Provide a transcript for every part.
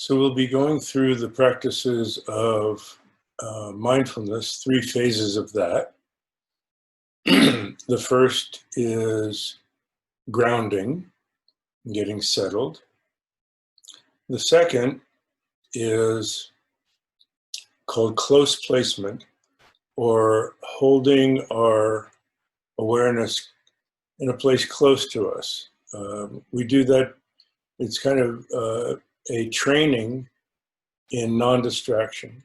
So we'll be going through the practices of mindfulness, 3 phases of that. The first is grounding, getting settled. The second is called close placement, or holding our awareness in a place close to us. We do that, it's kind of a training in non-distraction.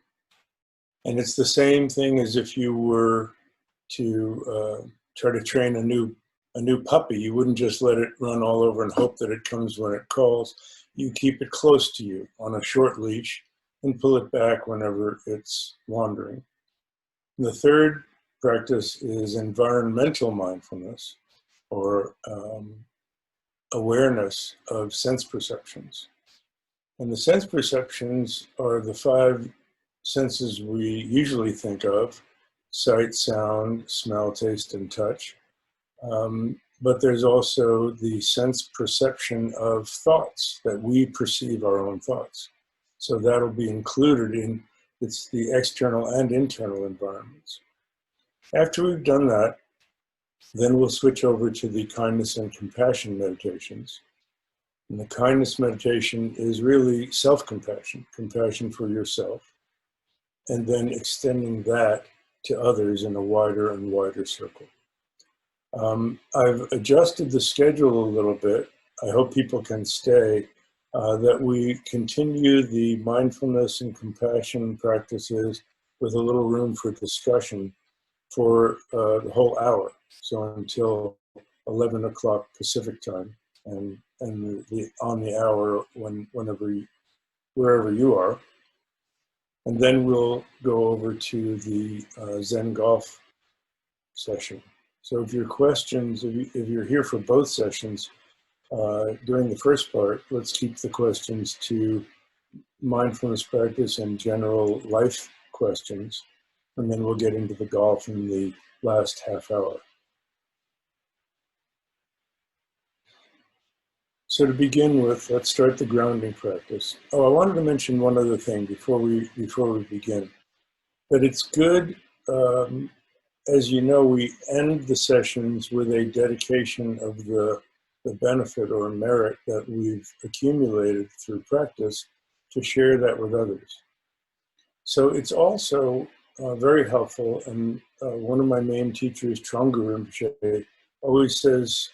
And it's the same thing as if you were to try to train a new puppy. You wouldn't just let it run all over and hope that it comes when it calls. You keep it close to you on a short leash and pull it back whenever it's wandering. And the third practice is environmental mindfulness, or awareness of sense perceptions. And the sense perceptions are the 5 senses we usually think of: sight, sound, smell, taste, and touch. But there's also the sense perception of thoughts, that we perceive our own thoughts. So that'll be included in, it's the external and internal environments. After we've done that, then we'll switch over to the kindness and compassion meditations. And the kindness meditation is really self-compassion, compassion for yourself, and then extending that to others in a wider and wider circle. I've adjusted the schedule a little bit. I hope people can stay, that we continue the mindfulness and compassion practices with a little room for discussion for the whole hour. So until 11 o'clock Pacific time, and on the hour wherever you are. And then we'll go over to the Zen golf session. So if your questions, if you're here for both sessions, during the first part, let's keep the questions to mindfulness practice and general life questions. And then we'll get into the golf in the last half hour. So to begin with, let's start the grounding practice. Oh, I wanted to mention one other thing before we begin. That it's good, as you know, we end the sessions with a dedication of the benefit or merit that we've accumulated through practice, to share that with others. So it's also very helpful, and one of my main teachers, Trungpa Rinpoche, always says,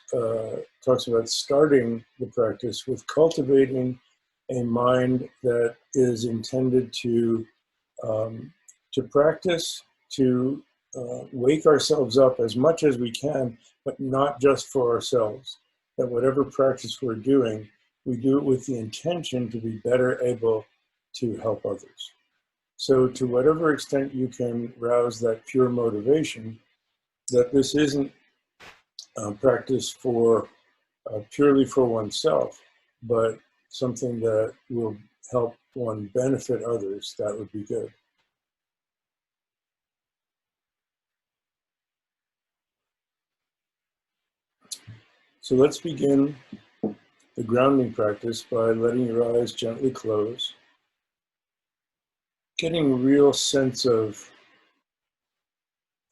talks about starting the practice with cultivating a mind that is intended to practice, to wake ourselves up as much as we can, but not just for ourselves. That whatever practice we're doing, we do it with the intention to be better able to help others. So to whatever extent you can rouse that pure motivation, that this isn't practice for purely for oneself, but something that will help one benefit others, that would be good. So let's begin the grounding practice by letting your eyes gently close, getting a real sense of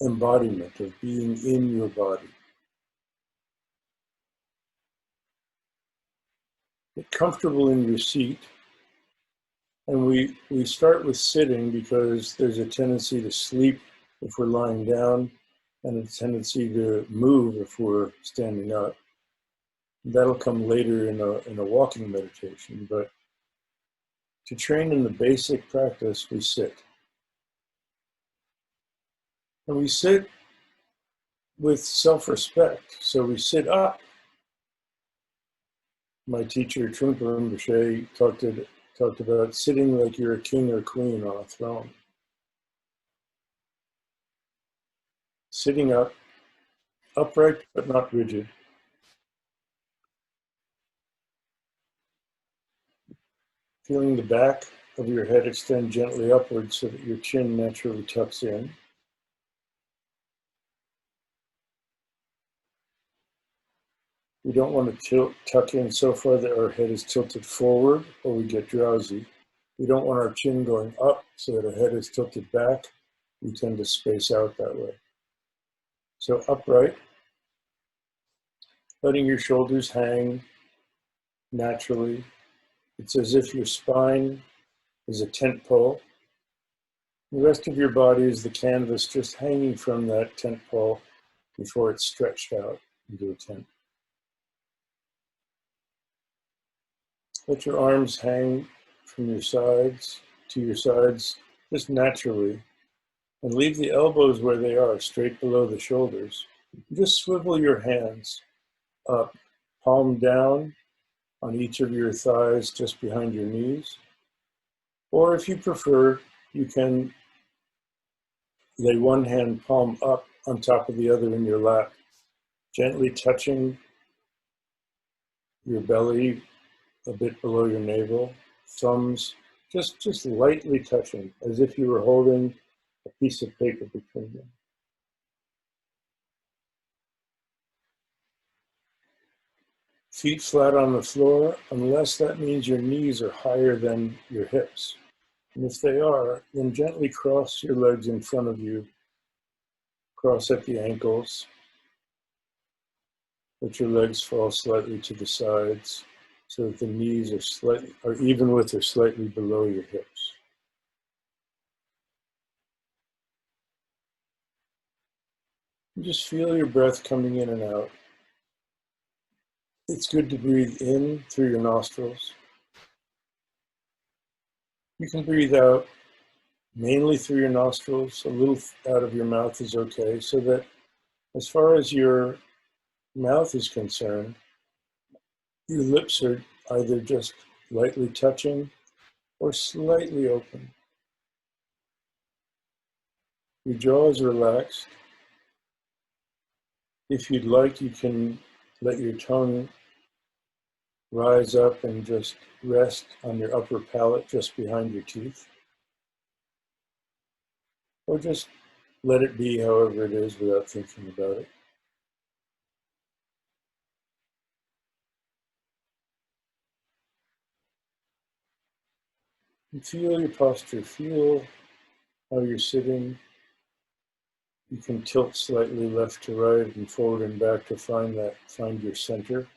embodiment, of being in your body. Get comfortable in your seat. And we start with sitting because there's a tendency to sleep if we're lying down, and a tendency to move if we're standing up. That'll come later in a walking meditation, but to train in the basic practice, we sit. And we sit with self-respect, so we sit up. My teacher, Trungpa Rinpoche, talked about sitting like you're a king or queen on a throne. Sitting up, upright but not rigid. Feeling the back of your head extend gently upwards so that your chin naturally tucks in. We don't want to tuck in so far that our head is tilted forward or we get drowsy. We don't want our chin going up so that our head is tilted back. We tend to space out that way. So upright, letting your shoulders hang naturally. It's as if your spine is a tent pole. The rest of your body is the canvas just hanging from that tent pole before it's stretched out into a tent. Let your arms hang from your sides to your sides just naturally, and leave the elbows where they are, straight below the shoulders. Just swivel your hands up, palm down on each of your thighs just behind your knees. Or if you prefer, you can lay one hand palm up on top of the other in your lap, gently touching your belly a bit below your navel, thumbs just lightly touching, as if you were holding a piece of paper between them. Feet flat on the floor, unless that means your knees are higher than your hips. And if they are, then gently cross your legs in front of you, cross at the ankles, let your legs fall slightly to the sides so that the knees are even with or slightly below your hips. And just feel your breath coming in and out. It's good to breathe in through your nostrils. You can breathe out mainly through your nostrils. A little out of your mouth is okay, so that as far as your mouth is concerned, your lips are either just lightly touching or slightly open. Your jaw is relaxed. If you'd like, you can let your tongue rise up and just rest on your upper palate just behind your teeth. Or just let it be however it is without thinking about it. And feel your posture, feel how you're sitting. You can tilt slightly left to right and forward and back to find your center,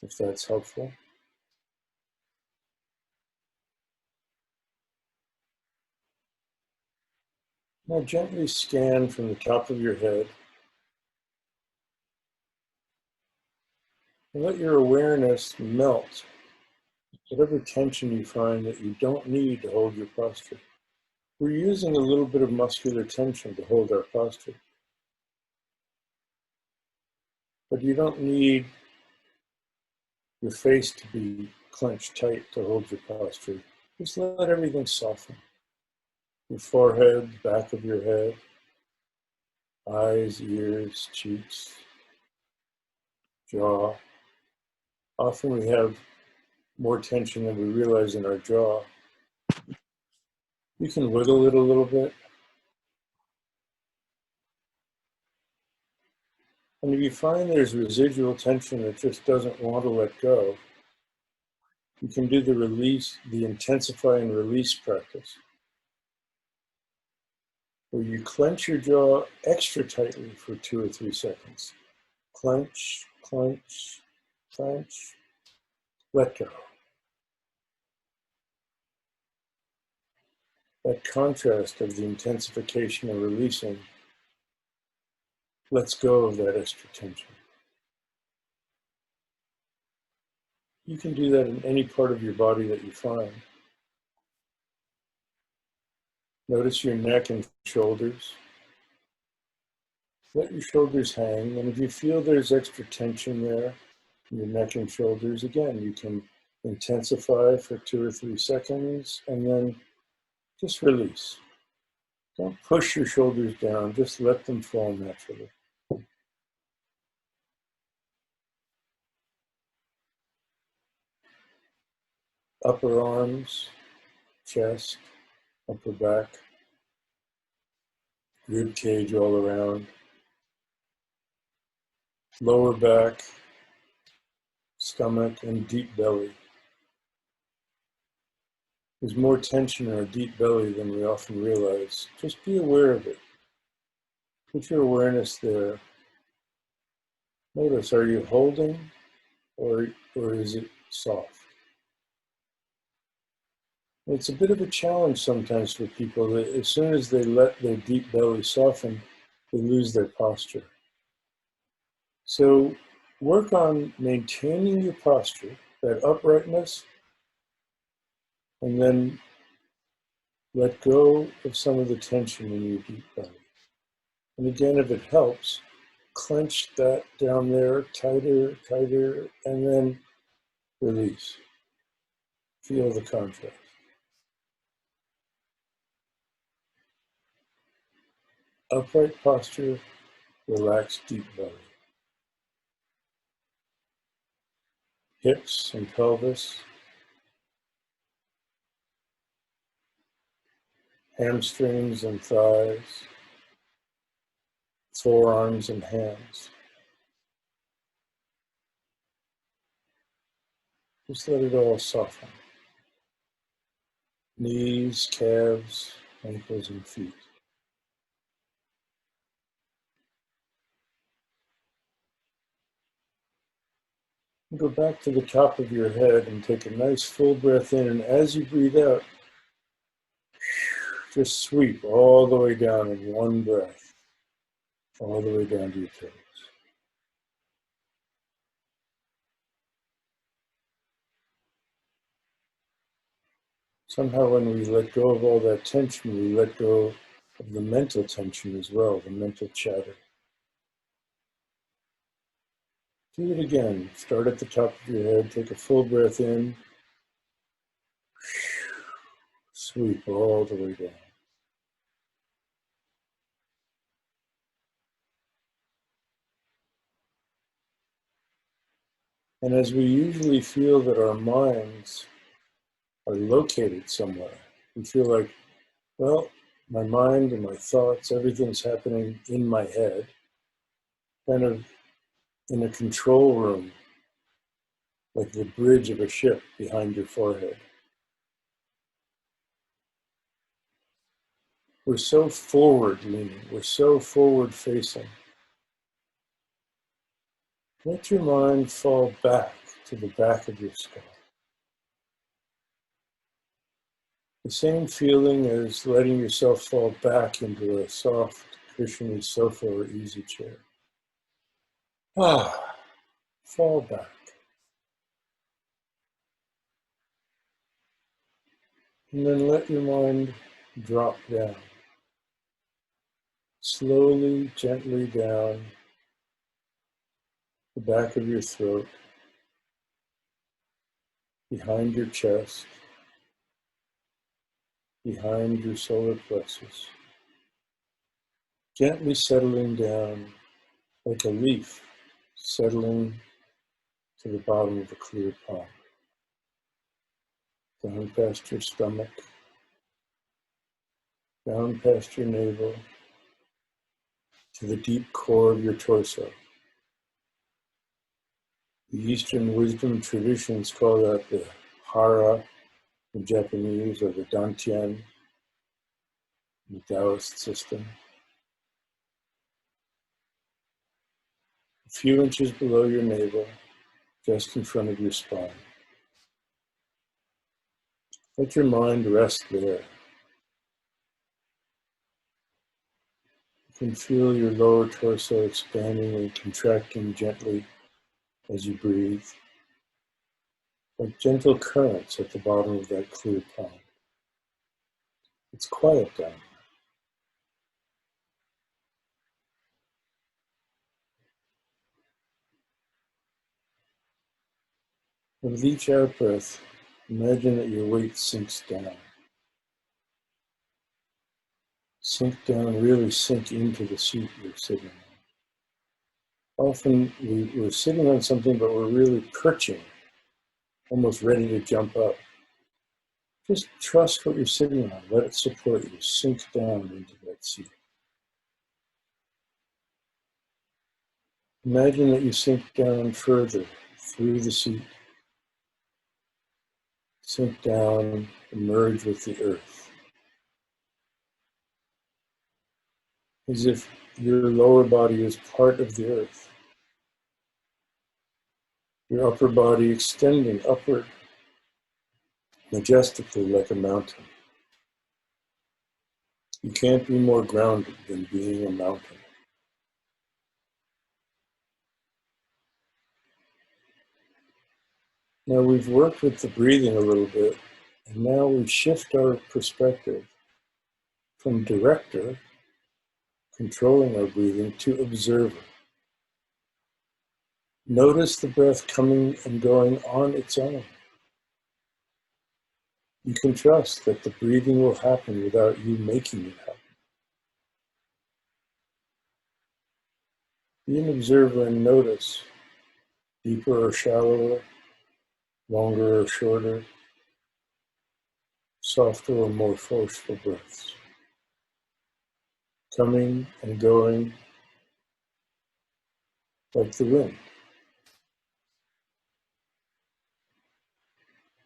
if that's helpful. Now gently scan from the top of your head and let your awareness melt whatever tension you find that you don't need to hold your posture. We're using a little bit of muscular tension to hold our posture. But you don't need your face to be clenched tight to hold your posture. Just let everything soften. Your forehead, back of your head, eyes, ears, cheeks, jaw. Often we have more tension than we realize in our jaw. You can wiggle it a little bit. And if you find there's residual tension that just doesn't want to let go, you can do the intensify and release practice, where you clench your jaw extra tightly for 2 or 3 seconds. Clench, clench, clench, let go. That contrast of the intensification and releasing lets go of that extra tension. You can do that in any part of your body that you find. Notice your neck and shoulders. Let your shoulders hang, and if you feel there's extra tension there in your neck and shoulders, again, you can intensify for 2 or 3 seconds, and then just release. Don't push your shoulders down, just let them fall naturally. Upper arms, chest, upper back, rib cage all around, lower back, stomach, and deep belly. There's more tension in our deep belly than we often realize. Just be aware of it. Put your awareness there. Notice, are you holding or is it soft? It's a bit of a challenge sometimes for people that as soon as they let their deep belly soften, they lose their posture. So work on maintaining your posture, that uprightness, and then let go of some of the tension in your deep belly. And again, if it helps, clench that down there tighter, tighter, and then release. Feel the contrast. Upright posture, relaxed deep belly. Hips and pelvis, hamstrings and thighs, forearms and hands. Just let it all soften. Knees, calves, ankles, and feet. Go back to the top of your head and take a nice full breath in, and as you breathe out, just sweep all the way down in one breath, all the way down to your toes. Somehow when we let go of all that tension, we let go of the mental tension as well, the mental chatter. Do it again. Start at the top of your head, take a full breath in, sweep all the way down. And as we usually feel that our minds are located somewhere, we feel like, well, my mind and my thoughts, everything's happening in my head, kind of in a control room, like the bridge of a ship behind your forehead. We're so forward leaning, we're so forward facing. Let your mind fall back to the back of your skull. The same feeling as letting yourself fall back into a soft, cushiony sofa or easy chair. Fall back. And then let your mind drop down. Slowly, gently down the back of your throat, behind your chest, behind your solar plexus. Gently settling down like a leaf settling to the bottom of a clear pond. Down past your stomach, down past your navel, to the deep core of your torso. The Eastern wisdom traditions call that the hara in Japanese, or the dantian in the Taoist system. A few inches below your navel, just in front of your spine. Let your mind rest there. You can feel your lower torso expanding and contracting gently as you breathe, like gentle currents at the bottom of that clear pond. It's quiet down there. With each out breath, imagine that your weight sinks down. Sink down, really sink into the seat you're sitting on. Often we're sitting on something, but we're really perching, almost ready to jump up. Just trust what you're sitting on. Let it support you. Sink down into that seat. Imagine that you sink down further through the seat. Sink down merge with the earth, as if your lower body is part of the earth, your upper body extending upward majestically like a mountain. You can't be more grounded than being a mountain. Now we've worked with the breathing a little bit, and now we shift our perspective from director, controlling our breathing, to observer. Notice the breath coming and going on its own. You can trust that the breathing will happen without you making it happen. Be an observer and notice deeper or shallower, longer or shorter, softer or more forceful breaths, coming and going like the wind.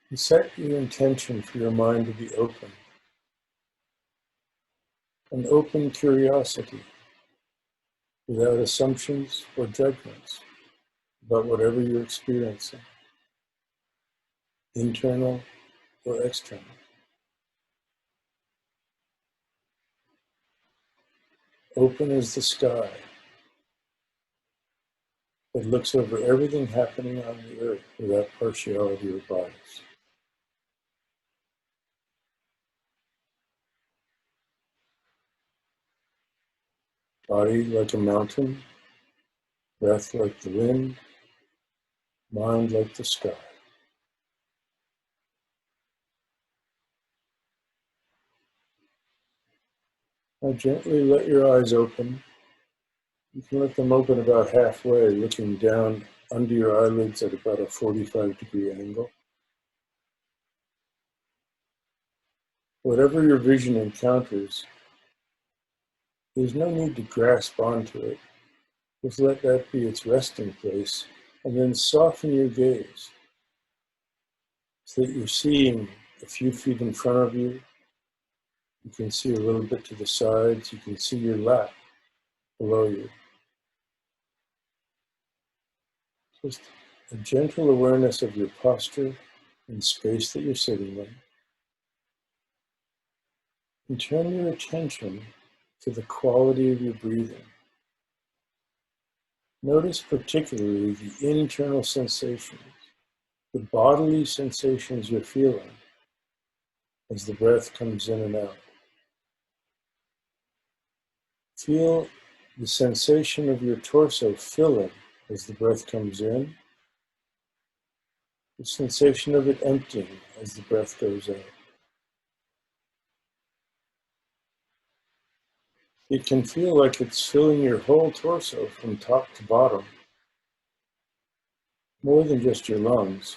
And set your intention for your mind to be open, an open curiosity, without assumptions or judgments about whatever you're experiencing, internal or external. Open as the sky that looks over everything happening on the earth without partiality or bias. Body like a mountain, breath like the wind, mind like the sky. Now gently let your eyes open. You can let them open about halfway, looking down under your eyelids at about a 45-degree angle. Whatever your vision encounters, there's no need to grasp onto it. Just let that be its resting place, and then soften your gaze so that you're seeing a few feet in front of you. You can see a little bit to the sides. You can see your lap below you. Just a gentle awareness of your posture and space that you're sitting in. And turn your attention to the quality of your breathing. Notice particularly the internal sensations, the bodily sensations you're feeling as the breath comes in and out. Feel the sensation of your torso filling as the breath comes in, the sensation of it emptying as the breath goes out. It can feel like it's filling your whole torso from top to bottom, more than just your lungs,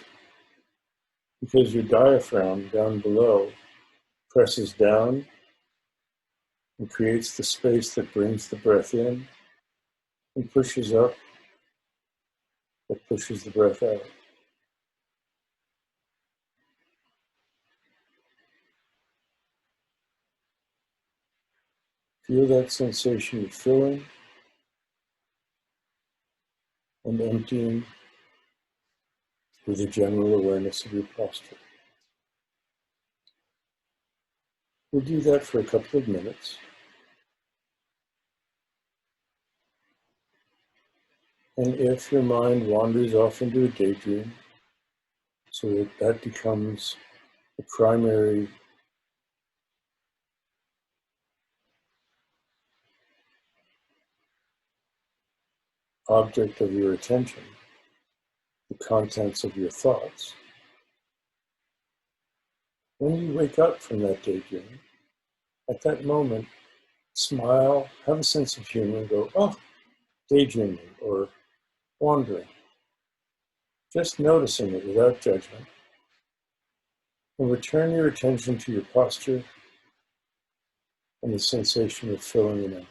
because your diaphragm down below presses down and creates the space that brings the breath in and pushes up, that pushes the breath out. Feel that sensation of filling and emptying with a general awareness of your posture. We'll do that for a couple of minutes. And if your mind wanders off into a daydream, so that becomes the primary object of your attention, the contents of your thoughts. When you wake up from that daydream, at that moment, smile, have a sense of humor, and go, oh, daydreaming or wandering. Just noticing it without judgment. And return your attention to your posture and the sensation of filling and emptying.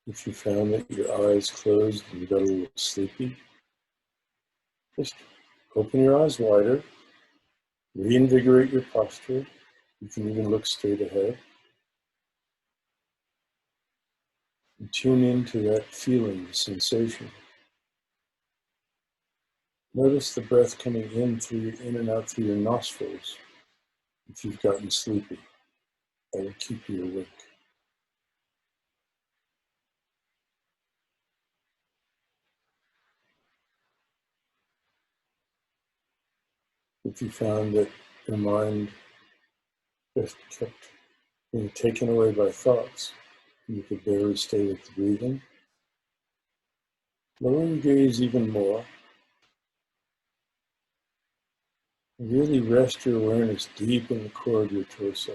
If you found that your eyes closed and you got a little sleepy, just open your eyes wider, reinvigorate your posture. You can even look straight ahead. And tune into that feeling, the sensation. Notice the breath coming in and out through your nostrils if you've gotten sleepy. That will keep you awake. If you found that your mind just kept being taken away by thoughts, and you could barely stay with the breathing, lower your gaze even more. And really rest your awareness deep in the core of your torso.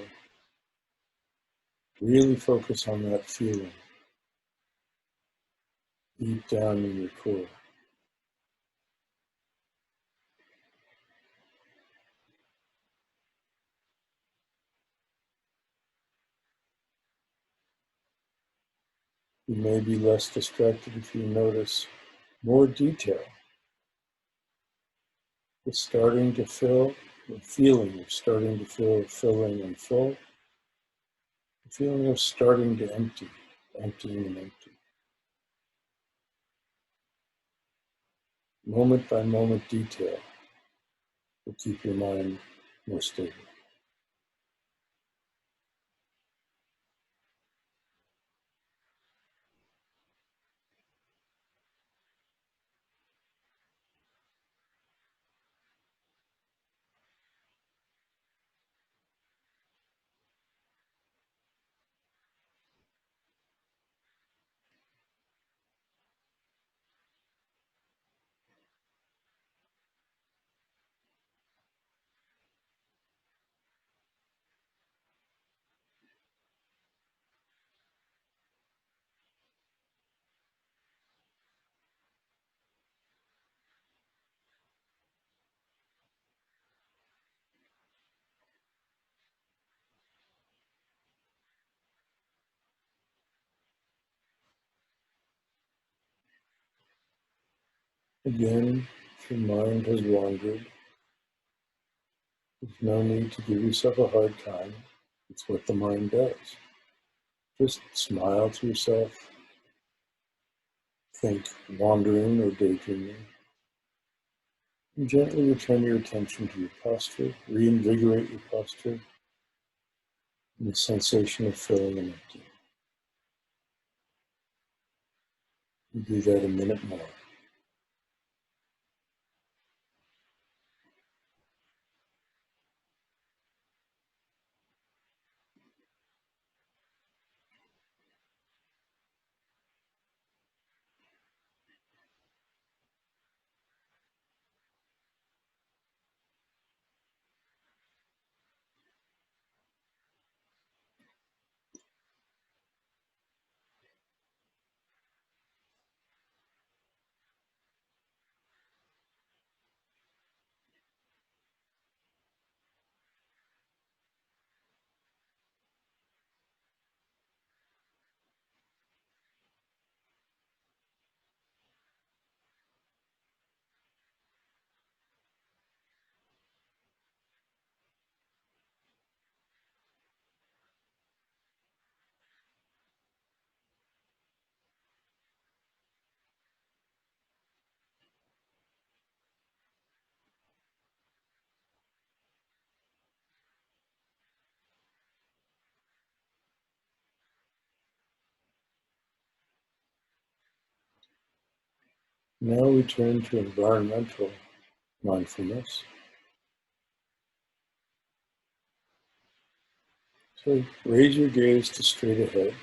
Really focus on that feeling deep down in your core. You may be less distracted if you notice more detail. It's starting to fill, the feeling of starting to feel filling and full, the feeling of starting to empty, emptying and empty. Moment by moment detail will keep your mind more stable. Again, if your mind has wandered, there's no need to give yourself a hard time. It's what the mind does. Just smile to yourself, think wandering or daydreaming, and gently return your attention to your posture, reinvigorate your posture, and the sensation of filling and emptying. You do that a minute more. Now we turn to environmental mindfulness. So raise your gaze to straight ahead.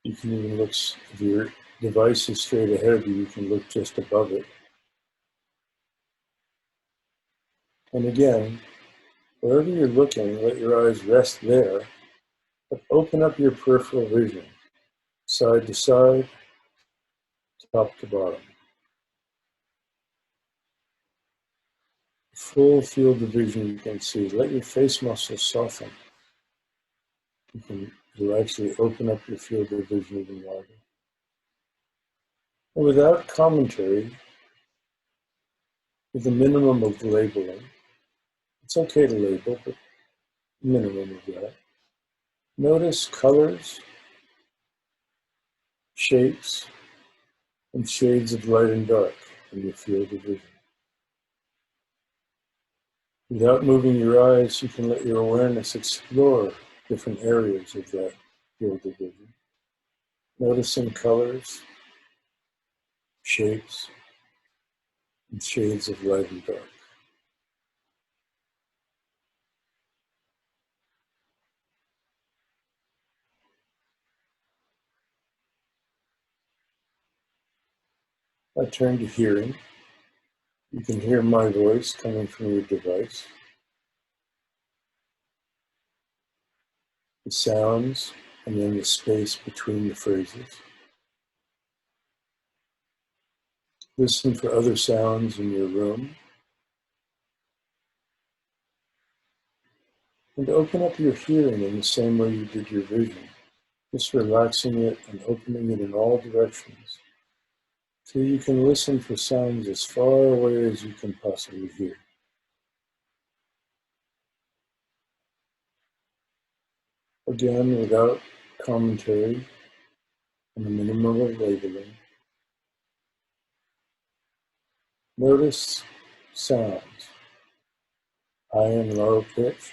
You can even look, if your device is straight ahead of you, you can look just above it. And again, wherever you're looking, let your eyes rest there, but open up your peripheral vision, side to side, top to bottom. Full field of vision you can see. Let your face muscles soften. You can It'll actually open up your field of vision even wider. And without commentary, with a minimum of labeling, it's okay to label, but minimum of that. Notice colors, shapes, and shades of light and dark in your field of vision. Without moving your eyes, you can let your awareness explore different areas of that field of vision. Noticing colors, shapes, and shades of light and dark. I turn to hearing. You can hear my voice coming from your device. The sounds, and then the space between the phrases. Listen for other sounds in your room. And open up your hearing in the same way you did your vision, just relaxing it and opening it in all directions, so you can listen for sounds as far away as you can possibly hear. Again, without commentary and a minimum of labeling. Notice sounds, high and low pitch,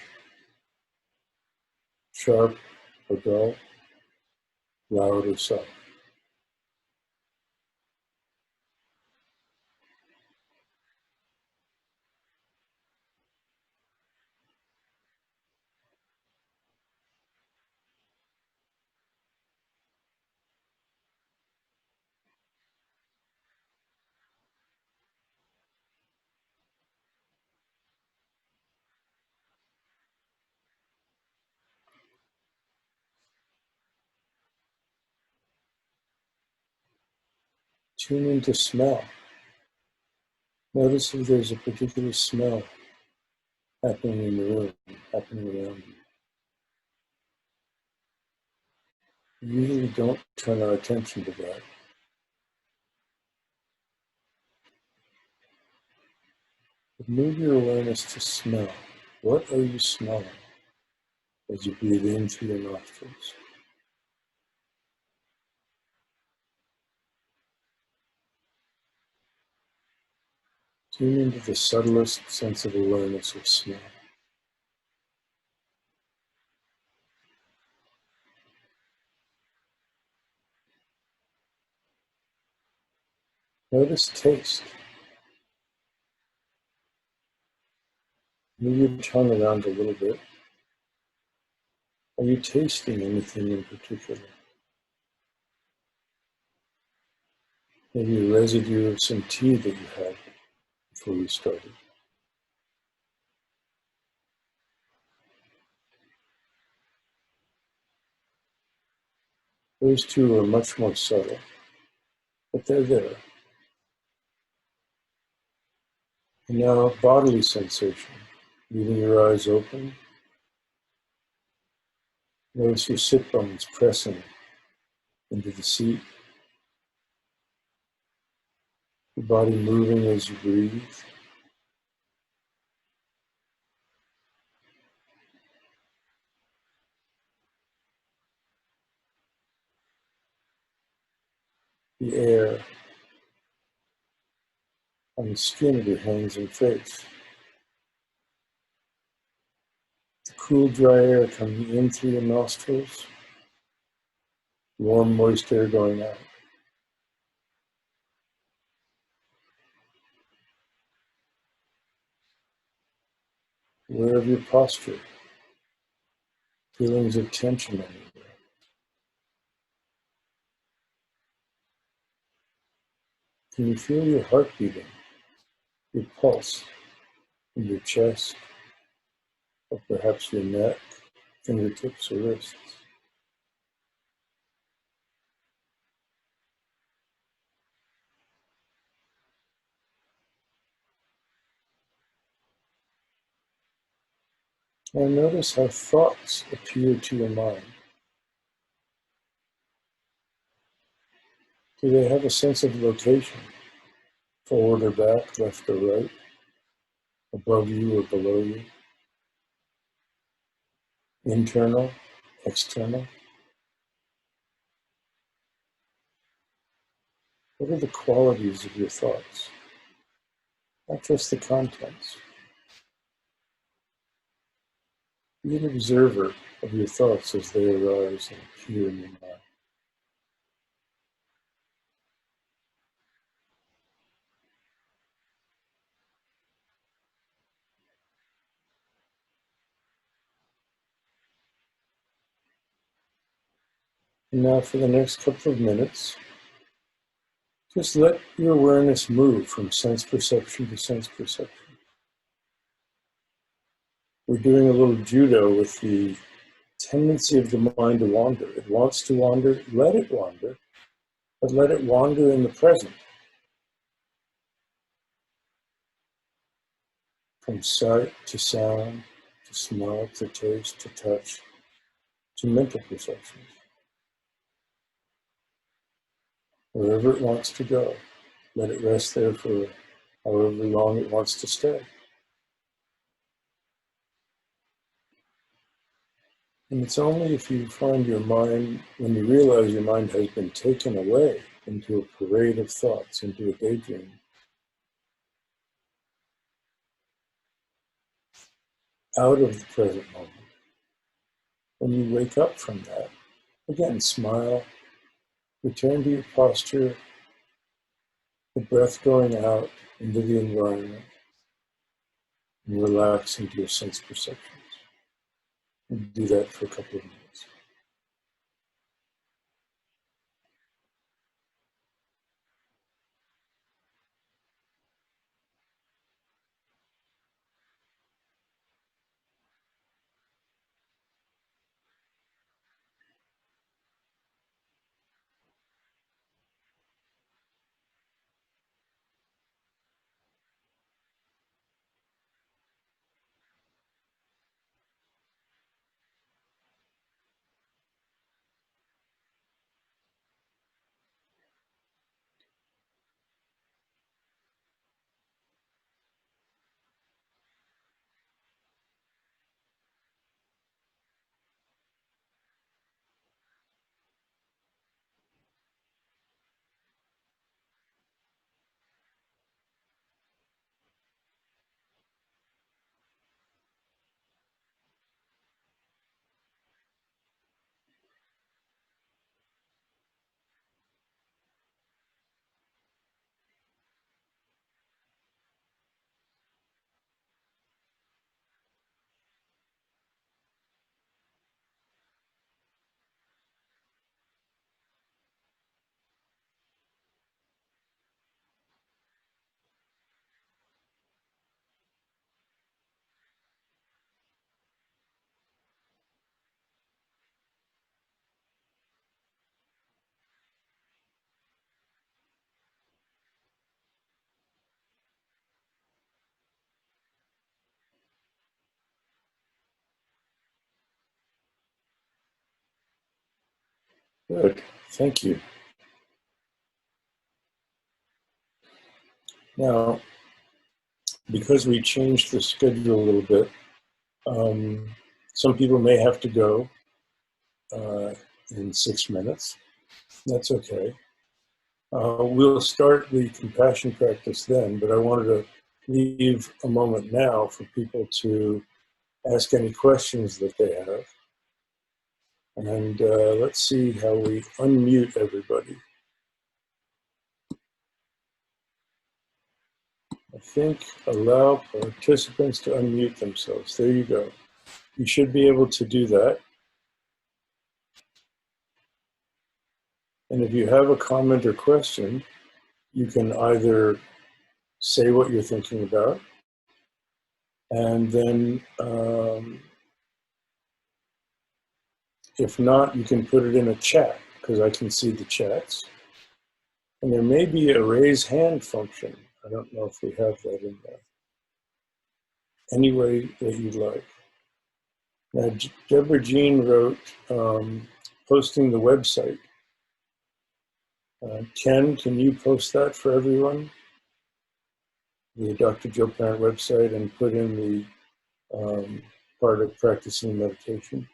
sharp or dull, loud or soft. Tune into smell. Notice if there's a particular smell happening in the room, happening around you. We usually don't turn our attention to that. But move your awareness to smell. What are you smelling as you breathe in through your nostrils? Tune into the subtlest sense of awareness of smell. Notice taste. Move your tongue around a little bit. Are you tasting anything in particular? Maybe a residue of some tea that you had before we started. Those two are much more subtle, but they're there. And now, bodily sensation. Leaving your eyes open. Notice your sit bones pressing into the seat. Your body moving as you breathe. The air on the skin of your hands and face. The cool, dry air coming in through your nostrils. Warm, moist air going out. Aware of your posture. Feelings of tension anywhere. Can you feel your heart beating? Your pulse in your chest, or perhaps your neck, fingertips, or wrists? And notice how thoughts appear to your mind. Do they have a sense of location? Forward or back, left or right, above you or below you, internal, external? What are the qualities of your thoughts? Not just the contents. Be an observer of your thoughts as they arise and appear in your mind. And now for the next couple of minutes, just let your awareness move from sense perception to sense perception. We're doing a little judo with the tendency of the mind to wander. It wants to wander, let it wander, but let it wander in the present. From sight to sound, to smell, to taste, to touch, to mental perceptions. Wherever it wants to go, let it rest there for however long it wants to stay. And it's only if you find your mind, when you realize your mind has been taken away into a parade of thoughts, into a daydream, out of the present moment, when you wake up from that, again, smile, return to your posture, the breath going out into the environment, and relax into your sense perceptions. And do that for a couple of minutes. Good, thank you. Now, because we changed the schedule a little bit, some people may have to go in 6 minutes. That's okay. We'll start the compassion practice then, but I wanted to leave a moment now for people to ask any questions that they have. And let's see how we unmute everybody. I think allow participants to unmute themselves. There you go. You should be able to do that. And if you have a comment or question, you can either say what you're thinking about, and then if not, you can put it in a chat, because I can see the chats. And there may be a raise hand function. I don't know if we have that in there. Any way that you'd like. Now, Deborah Jean wrote, posting the website. Ken, can you post that for everyone? The Dr. Joe Parent website, and put in the part of practicing meditation.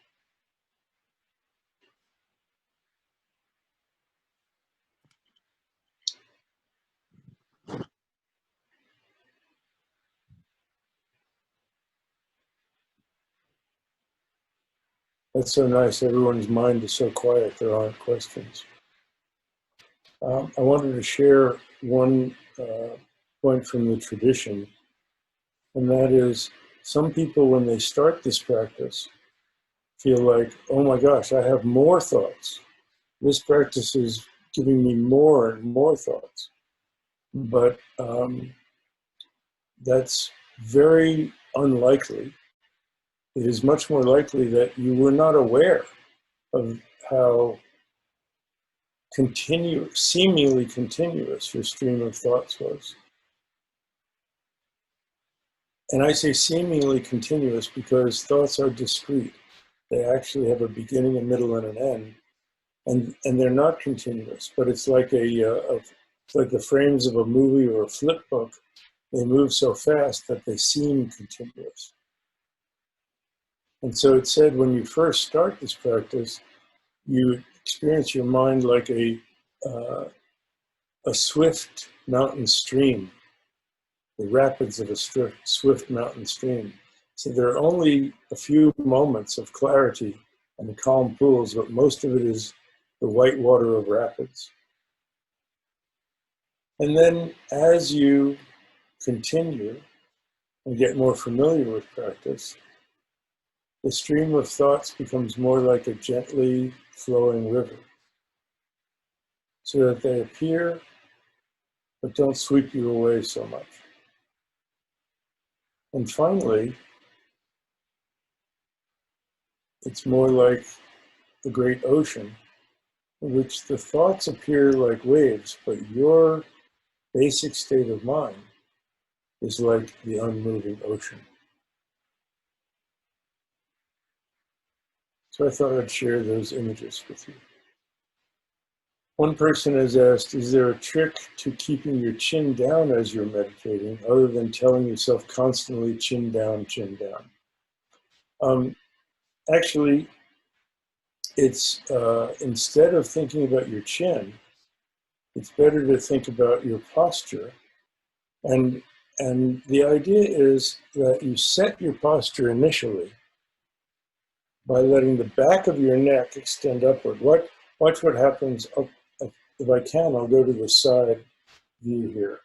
That's so nice. Everyone's mind is so quiet, there aren't questions. I wanted to share one point from the tradition, and that is some people, when they start this practice, feel like, oh my gosh, I have more thoughts. This practice is giving me more and more thoughts. But that's very unlikely. It is much more likely that you were not aware of how seemingly continuous your stream of thoughts was. And I say seemingly continuous because thoughts are discrete. They actually have a beginning, a middle, and an end. And they're not continuous, but it's like it's like the frames of a movie or a flip book. They move so fast that they seem continuous. And so it said when you first start this practice, you experience your mind like a swift mountain stream, the rapids of a swift mountain stream. So there are only a few moments of clarity and the calm pools, but most of it is the white water of rapids. And then as you continue and get more familiar with practice, the stream of thoughts becomes more like a gently flowing river, so that they appear but don't sweep you away so much. And finally, it's more like the great ocean, in which the thoughts appear like waves, but your basic state of mind is like the unmoving ocean. So I thought I'd share those images with you. One person has asked, is there a trick to keeping your chin down as you're meditating, other than telling yourself constantly chin down, chin down? Actually, it's instead of thinking about your chin, it's better to think about your posture. And the idea is that you set your posture initially by letting the back of your neck extend upward. Watch what happens up. If I can, I'll go to the side view here.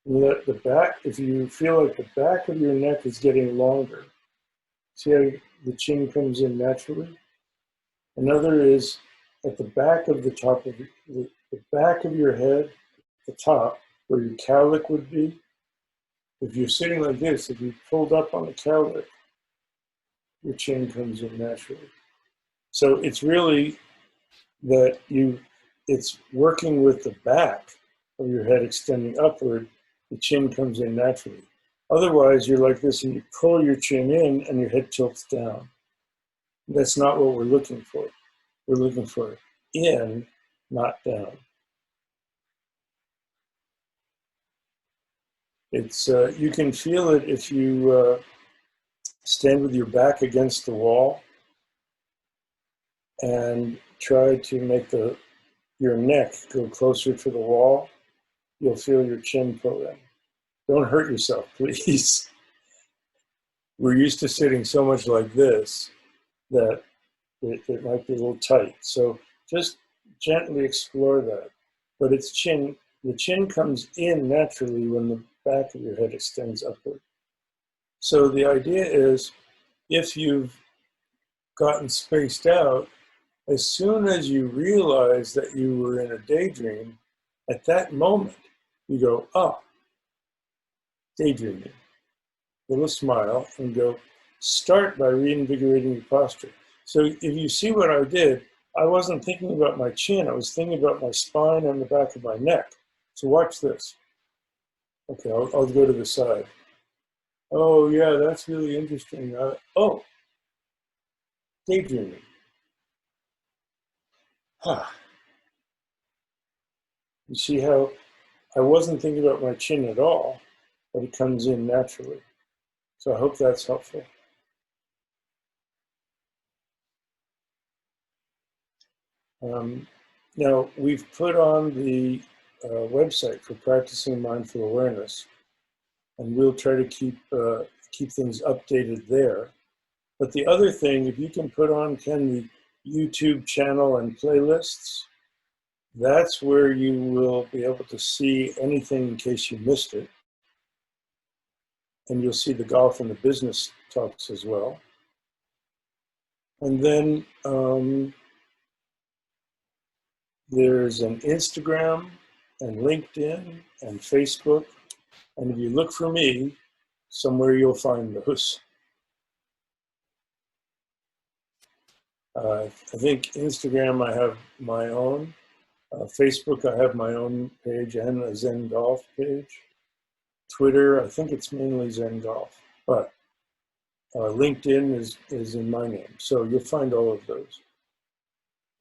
Let the back, if you feel like the back of your neck is getting longer, see how the chin comes in naturally? Another is at the back of the top of the back of your head, the top, where your cowlick would be. If you're sitting like this, if you pulled up on the cowlick, your chin comes in naturally. So it's really that it's working with the back of your head extending upward, the chin comes in naturally. Otherwise, you're like this and you pull your chin in and your head tilts down. That's not what we're looking for. We're looking for in, not down. It's you can feel it if you stand with your back against the wall and try to make your neck go closer to the wall. You'll feel your chin pull in. Don't hurt yourself, please. We're used to sitting so much like this that it might be a little tight. So just gently explore that. But the chin comes in naturally when the back of your head extends upward. So the idea is, if you've gotten spaced out, as soon as you realize that you were in a daydream, at that moment, you go, oh, daydreaming. Little smile and go, start by reinvigorating your posture. So if you see what I did, I wasn't thinking about my chin, I was thinking about my spine and the back of my neck. So watch this. Okay, I'll go to the side. Oh yeah, that's really interesting. Oh, daydreaming. You see how I wasn't thinking about my chin at all, but it comes in naturally. So I hope that's helpful. Now, we've put on the website for practicing mindful awareness, and we'll try to keep things updated there. But the other thing, if you can put on, Ken, the YouTube channel and playlists, that's where you will be able to see anything in case you missed it. And you'll see the golf and the business talks as well. And then there's an Instagram and LinkedIn and Facebook. And if you look for me, somewhere you'll find those. I think Instagram, I have my own. Facebook, I have my own page and a Zen Golf page. Twitter, I think it's mainly Zen Golf. But LinkedIn is in my name. So you'll find all of those.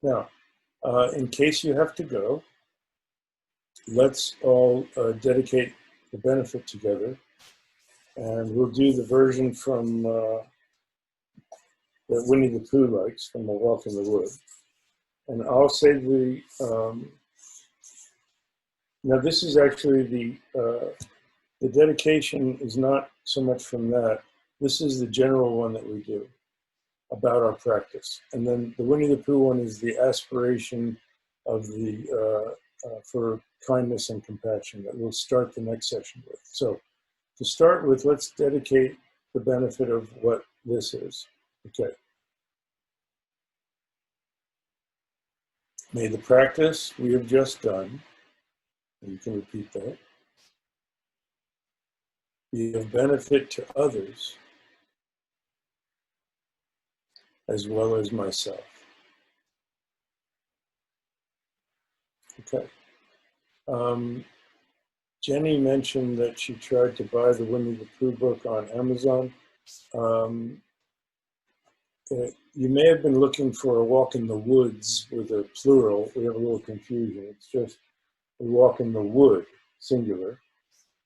Now, in case you have to go, let's all dedicate the benefit together. And we'll do the version from that Winnie the Pooh likes, from A Walk in the Wood. And I'll say the, now this is actually the dedication is not so much from that. This is the general one that we do about our practice. And then the Winnie the Pooh one is the aspiration of the, for kindness and compassion that we'll start the next session with. So to start with, let's dedicate the benefit of what this is. Okay. May the practice we have just done, and you can repeat that, be of benefit to others as well as myself. Okay. Jenny mentioned that she tried to buy the Winnie the Pooh book on Amazon. You may have been looking for A Walk in the Woods with a plural. We have a little confusion. It's just A Walk in the Wood, singular.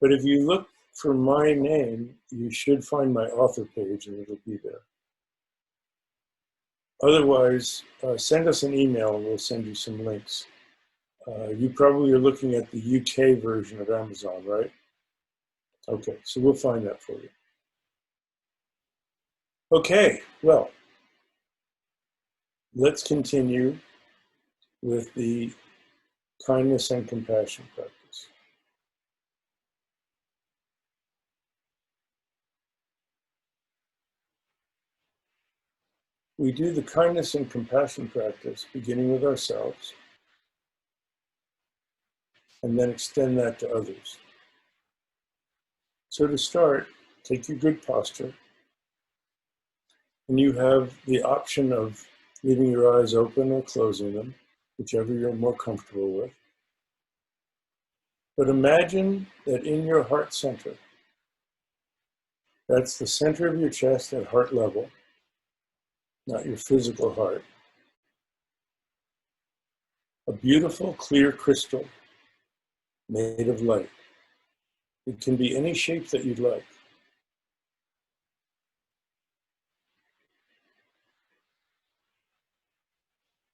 But if you look for my name, you should find my author page and it'll be there. Otherwise, send us an email and we'll send you some links. You probably are looking at the UK version of Amazon, right? Okay, so we'll find that for you. Okay, well, let's continue with the kindness and compassion practice. We do the kindness and compassion practice beginning with ourselves and then extend that to others. So to start, take your good posture, and you have the option of leaving your eyes open or closing them, whichever you're more comfortable with. But imagine that in your heart center, that's the center of your chest at heart level, not your physical heart, a beautiful clear crystal made of light. It can be any shape that you'd like.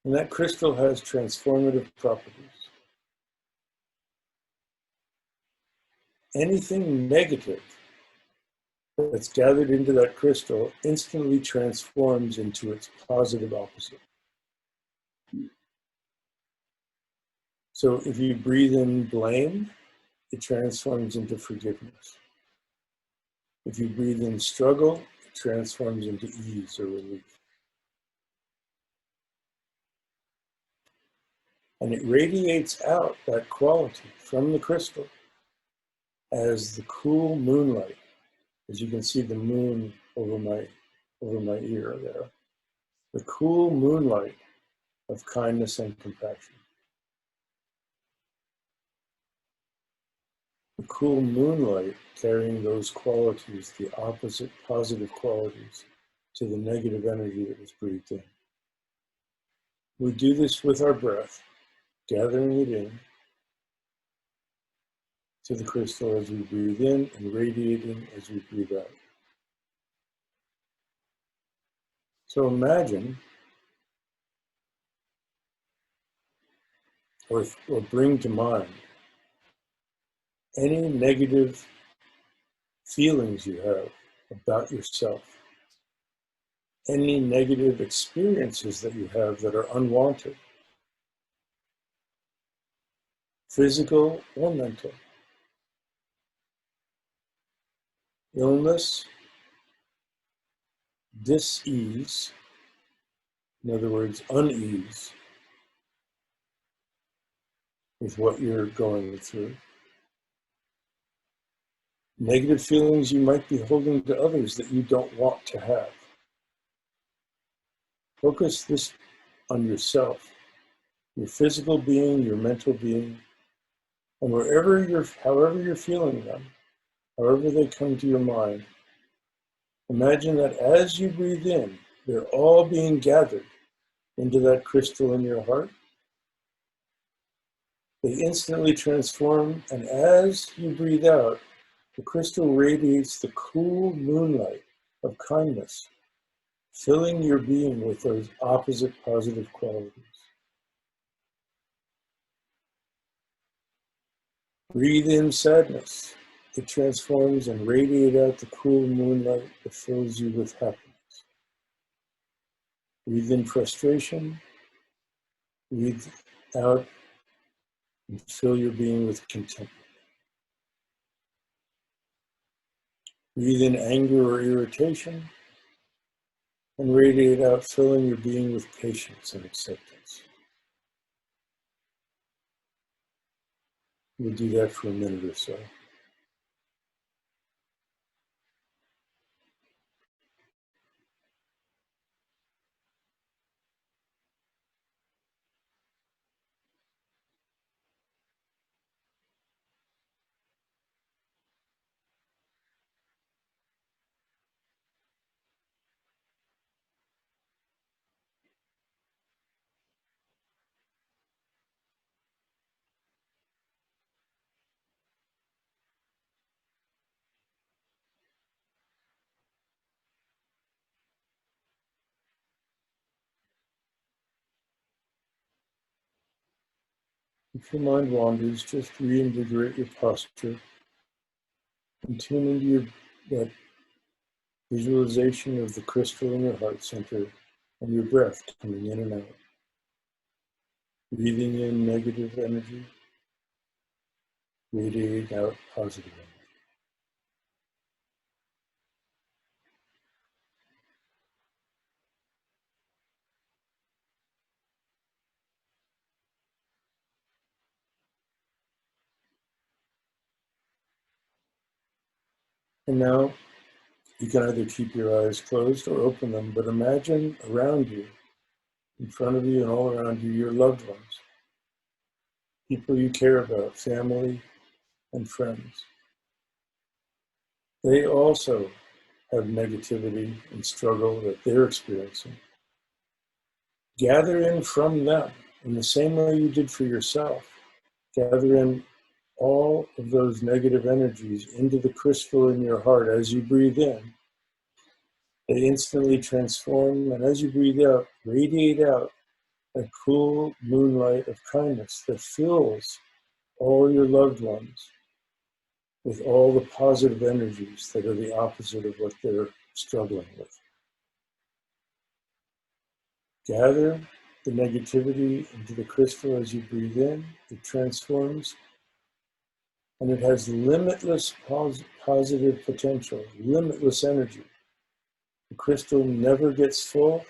And that crystal has transformative properties. Anything negative that's gathered into that crystal instantly transforms into its positive opposite. So if you breathe in blame, it transforms into forgiveness. If you breathe in struggle, it transforms into ease or relief. And it radiates out that quality from the crystal as the cool moonlight. As you can see the moon over my ear there. The cool moonlight of kindness and compassion. The cool moonlight carrying those qualities, the opposite positive qualities, to the negative energy that was breathed in. We do this with our breath, gathering it in to the crystal as we breathe in and radiating as we breathe out. So imagine or bring to mind any negative feelings you have about yourself, any negative experiences that you have that are unwanted, physical or mental, illness, dis-ease, in other words, unease with what you're going through, negative feelings you might be holding to others that you don't want to have. Focus this on yourself, your physical being, your mental being, and however you're feeling them, however they come to your mind, imagine that as you breathe in, they're all being gathered into that crystal in your heart. They instantly transform, and as you breathe out, the crystal radiates the cool moonlight of kindness, filling your being with those opposite positive qualities. Breathe in sadness. It transforms and radiates out the cool moonlight that fills you with happiness. Breathe in frustration. Breathe out and fill your being with contentment. Breathe in anger or irritation and radiate out, filling your being with patience and acceptance. We'll do that for a minute or so. If your mind wanders, just reinvigorate your posture and tune into that visualization of the crystal in your heart center and your breath coming in and out. Breathing in negative energy, radiating out positive energy. And now you can either keep your eyes closed or open them, but imagine around you, in front of you and all around you, your loved ones, people you care about, family and friends. They also have negativity and struggle that they're experiencing. Gather in from them in the same way you did for yourself. Gather in all of those negative energies into the crystal in your heart. As you breathe in, they instantly transform, and as you breathe out, radiate out that cool moonlight of kindness that fills all your loved ones with all the positive energies that are the opposite of what they're struggling with. Gather the negativity into the crystal as you breathe in. It transforms, and it has limitless positive potential, limitless energy. The crystal never gets full.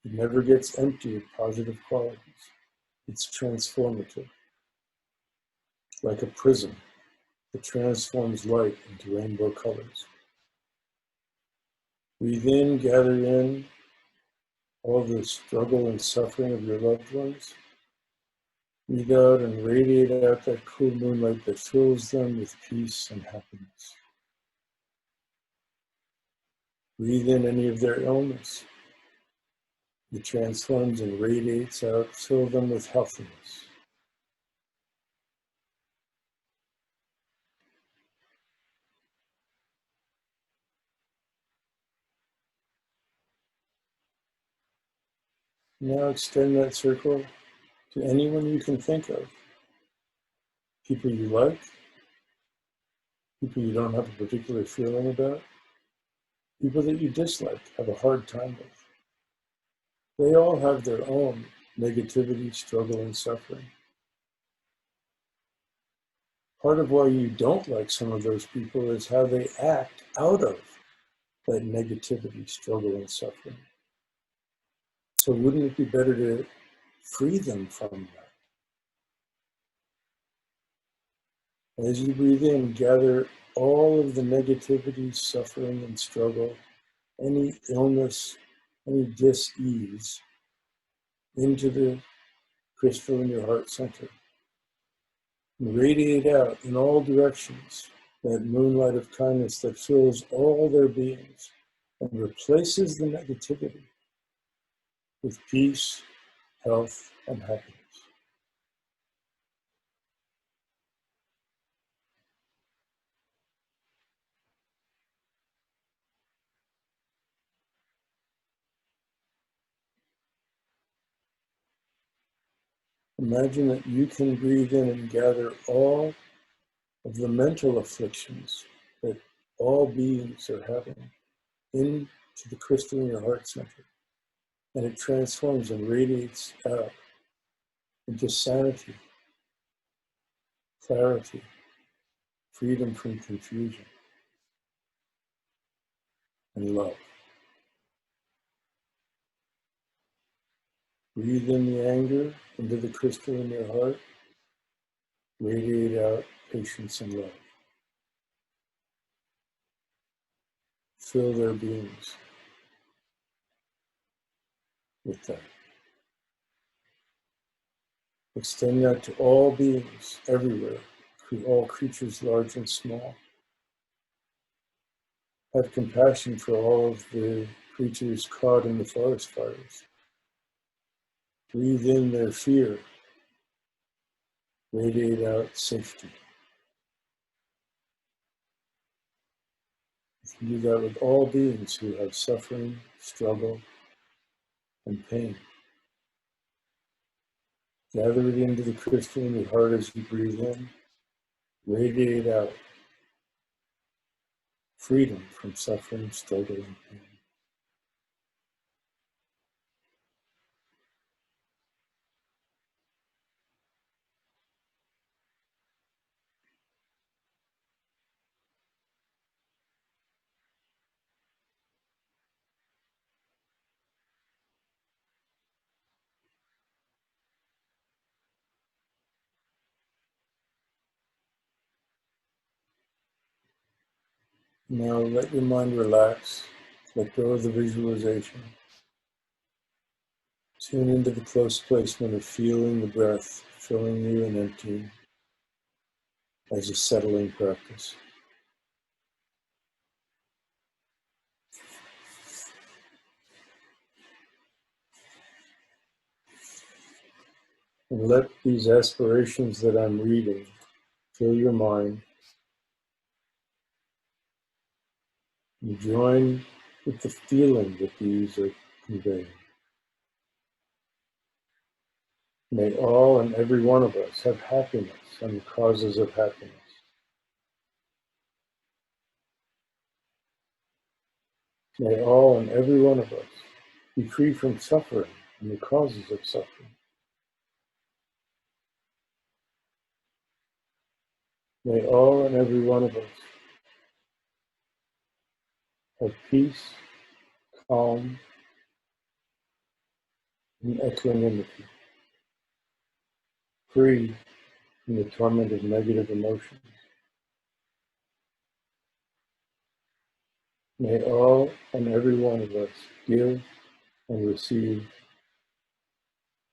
It never gets empty of positive qualities. It's transformative, like a prism that transforms light into rainbow colors. Breathe in, gather in all the struggle and suffering of your loved ones. Breathe out and radiate out that cool moonlight that fills them with peace and happiness. Breathe in any of their illness. It transforms and radiates out, fill them with healthiness. Now extend that circle to anyone you can think of. People you like, people you don't have a particular feeling about, people that you dislike, have a hard time with. They all have their own negativity, struggle, and suffering. Part of why you don't like some of those people is how they act out of that negativity, struggle, and suffering. So wouldn't it be better to free them from that? As you breathe in, gather all of the negativity, suffering, and struggle, any illness, any dis-ease, into the crystal in your heart center. And radiate out in all directions that moonlight of kindness that fills all their beings and replaces the negativity with peace, health, and happiness. Imagine that you can breathe in and gather all of the mental afflictions that all beings are having into the crystal in your heart center. And it transforms and radiates out into sanity, clarity, freedom from confusion, and love. Breathe in the anger into the crystal in your heart. Radiate out patience and love. Fill their beings with that. Extend that to all beings everywhere, all creatures large and small. Have compassion for all of the creatures caught in the forest fires. Breathe in their fear. Radiate out safety. You can do that with all beings who have suffering, struggle, and pain. Gather it into the crystal in your heart as you breathe in. Radiate out freedom from suffering, struggle, and pain. Now let your mind relax. Let go of the visualization. Tune into the close placement of feeling the breath filling you and emptying as a settling practice. And let these aspirations that I'm reading fill your mind. And join with the feeling that these are conveying. May all and every one of us have happiness and the causes of happiness. May all and every one of us be free from suffering and the causes of suffering. May all and every one of us have peace, calm, and equanimity, free from the torment of negative emotions. May all and every one of us give and receive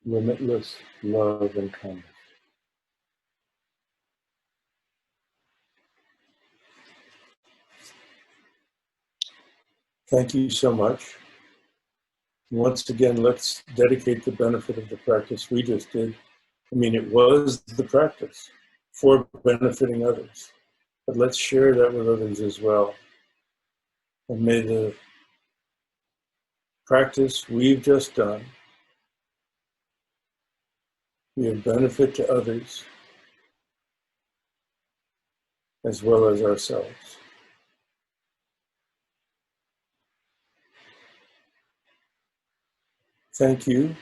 limitless love and kindness. Thank you so much. Once again, let's dedicate the benefit of the practice we just did. I mean, it was the practice for benefiting others, but let's share that with others as well. And may the practice we've just done be of benefit to others as well as ourselves. Thank you